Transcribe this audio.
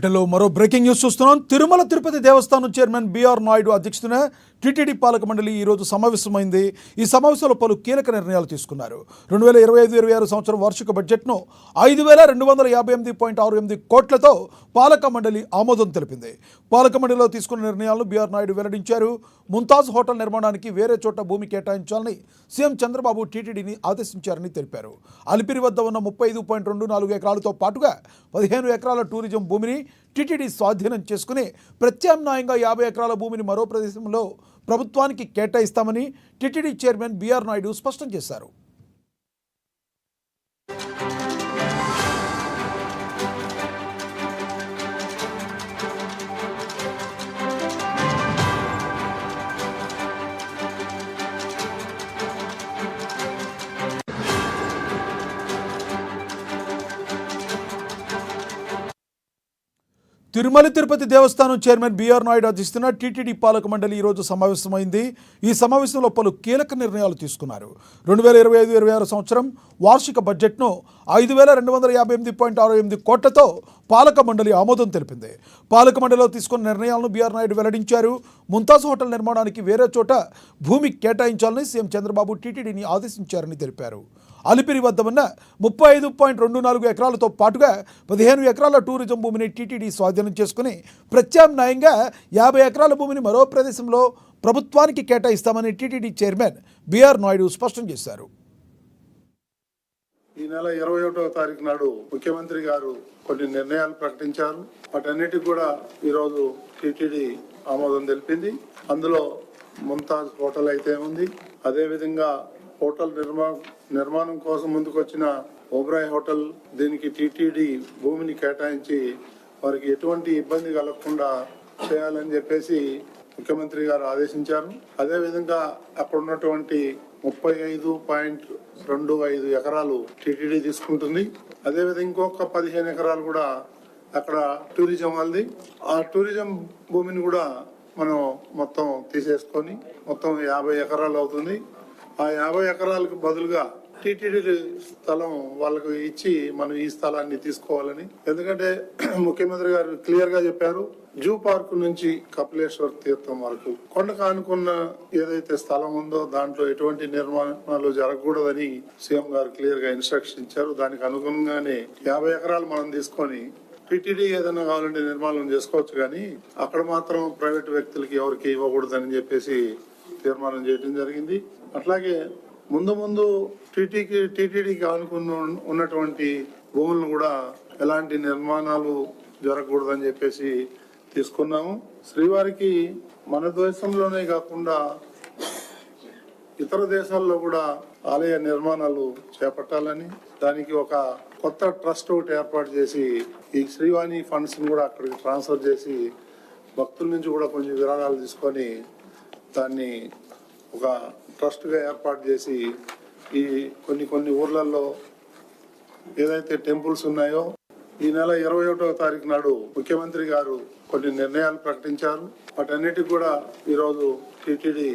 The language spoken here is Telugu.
బులెటిన్లో మరో బ్రేకింగ్ న్యూస్ చూస్తున్నాం. తిరుమల తిరుపతి దేవస్థానం చైర్మన్ బిఆర్ నాయుడు అధ్యక్షతన టీటీడీ పాలక మండలి ఈరోజు సమావేశమైంది. ఈ సమావేశంలో పలు కీలక నిర్ణయాలు తీసుకున్నారు. 2025-26 సంవత్సరం వార్షిక బడ్జెట్ను 5258.68 కోట్లతో పాలక మండలి ఆమోదం తెలిపింది. పాలక మండలిలో తీసుకున్న నిర్ణయాలను బిఆర్ నాయుడు వెల్లడించారు. ముంతాజ్ హోటల్ నిర్మాణానికి వేరే చోట భూమి కేటాయించాలని సీఎం చంద్రబాబు టీటీడీని ఆదేశించారని తెలిపారు. అలిపిరి వద్ద ఉన్న 35.24 ఎకరాలతో పాటుగా 15 ఎకరాల టూరిజం భూమిని టీటీడీ స్వాధీనం చేసుకుని ప్రత్యామ్నాయంగా 50 ఎకరాల భూమిని మరో ప్రదేశంలో ప్రభుత్వానికి కేటాయిస్తామని టీటీడీ చైర్మన్ బిఆర్ నాయుడు స్పష్టం చేశారు. తిరుమల తిరుపతి దేవస్థానం చైర్మన్ బిఆర్ నాయుడు అధ్యక్షతన టీటీడీ పాలక మండలి ఈరోజు సమావేశమైంది. ఈ సమావేశంలో పలు కీలక నిర్ణయాలు తీసుకున్నారు. 2025-26 సంవత్సరం వార్షిక బడ్జెట్ను 5258.68 కోట్లతో పాలక మండలి ఆమోదం తెలిపింది. పాలక మండలిలో తీసుకున్న నిర్ణయాలను బిఆర్ నాయుడు వెల్లడించారు. ముంతాజ్ హోటల్ నిర్మాణానికి వేరే చోట భూమి కేటాయించాలని సీఎం చంద్రబాబు టీటీడీని ఆదేశించారని తెలిపారు. అలిపిరి వద్ద ఉన్న 35.24 ఎకరాలతో పాటుగా 15 ఎకరాల టూరిజం భూమిని టీటీడీ స్వాధీనం చేసుకుని ప్రత్యామ్నాయంగా 50 ఎకరాల భూమిని మరో ప్రదేశంలో ప్రభుత్వానికి కేటాయిస్తామని టీటీడీ చైర్మన్ బిఆర్ నాయుడు స్పష్టం చేశారు. ఈ నెల 21వ తారీఖు నాడు ముఖ్యమంత్రి గారు కొన్ని నిర్ణయాలు ప్రకటించారు. వాటన్నిటికి కూడా ఈరోజు టీటీడీ ఆమోదం తెలిపింది. అందులో ముంతాజ్ హోటల్ అయితే ఉంది. అదేవిధంగా హోటల్ నిర్మాణం కోసం ముందుకు వచ్చిన ఓబ్రాయ్ హోటల్, దీనికి టీటీడీ భూమిని కేటాయించి వారికి ఎటువంటి ఇబ్బంది కలగకుండా చేయాలని చెప్పేసి ముఖ్యమంత్రి గారు ఆదేశించారు. అదేవిధంగా అక్కడ ఉన్నటువంటి 35.25 ఎకరాలు టీటీడీ తీసుకుంటుంది. అదేవిధంగా ఇంకొక 15 ఎకరాలు కూడా అక్కడ టూరిజం వాళ్ళది. ఆ టూరిజం భూమిని కూడా మనం మొత్తం తీసేసుకొని మొత్తం 50 ఎకరాలు అవుతుంది. ఆ 50 ఎకరాలకు బదులుగా టీటీడీ స్థలం వాళ్ళకు ఇచ్చి మనం ఈ స్థలాన్ని తీసుకోవాలని. ఎందుకంటే ముఖ్యమంత్రి గారు క్లియర్ గా చెప్పారు, జూ పార్క్ నుంచి కపిలేశ్వర తీర్థం వరకు కొండకు ఆనుకున్న ఏదైతే స్థలం ఉందో దాంట్లో ఎటువంటి నిర్మాణాలు జరగకూడదని సీఎం గారు క్లియర్ గా ఇన్స్ట్రక్షన్ ఇచ్చారు. దానికి అనుగుణంగానే 50 ఎకరాలు మనం తీసుకొని టీటీడీ ఏదైనా కావాలంటే నిర్మాణం చేసుకోవచ్చు, కానీ అక్కడ మాత్రం ప్రైవేట్ వ్యక్తులకి ఎవరికి ఇవ్వకూడదని చెప్పేసి తీర్మానం చేయడం జరిగింది. అట్లాగే ముందు టీటీడీకి ఆనుకున్న ఉన్నటువంటి భూములను కూడా ఎలాంటి నిర్మాణాలు జరగకూడదని చెప్పేసి తీసుకున్నాము. శ్రీవారికి మన దేశంలోనే కాకుండా ఇతర దేశాల్లో కూడా ఆలయ నిర్మాణాలు చేపట్టాలని, దానికి ఒక కొత్త ట్రస్ట్ ఒకటి ఏర్పాటు చేసి ఈ శ్రీవాణి ఫండ్స్ కూడా అక్కడికి ట్రాన్స్ఫర్ చేసి భక్తుల నుంచి కూడా కొంచెం విరాళాలు తీసుకొని దాన్ని ఒక ట్రస్ట్ గా ఏర్పాటు చేసి ఈ కొన్ని ఊర్లలో ఏదైతే టెంపుల్స్ ఉన్నాయో ఈ నెల 21వ తారీఖు నాడు ముఖ్యమంత్రి గారు కొన్ని నిర్ణయాలు ప్రకటించారు. వాటన్నిటికి కూడా ఈరోజు టీటీడీ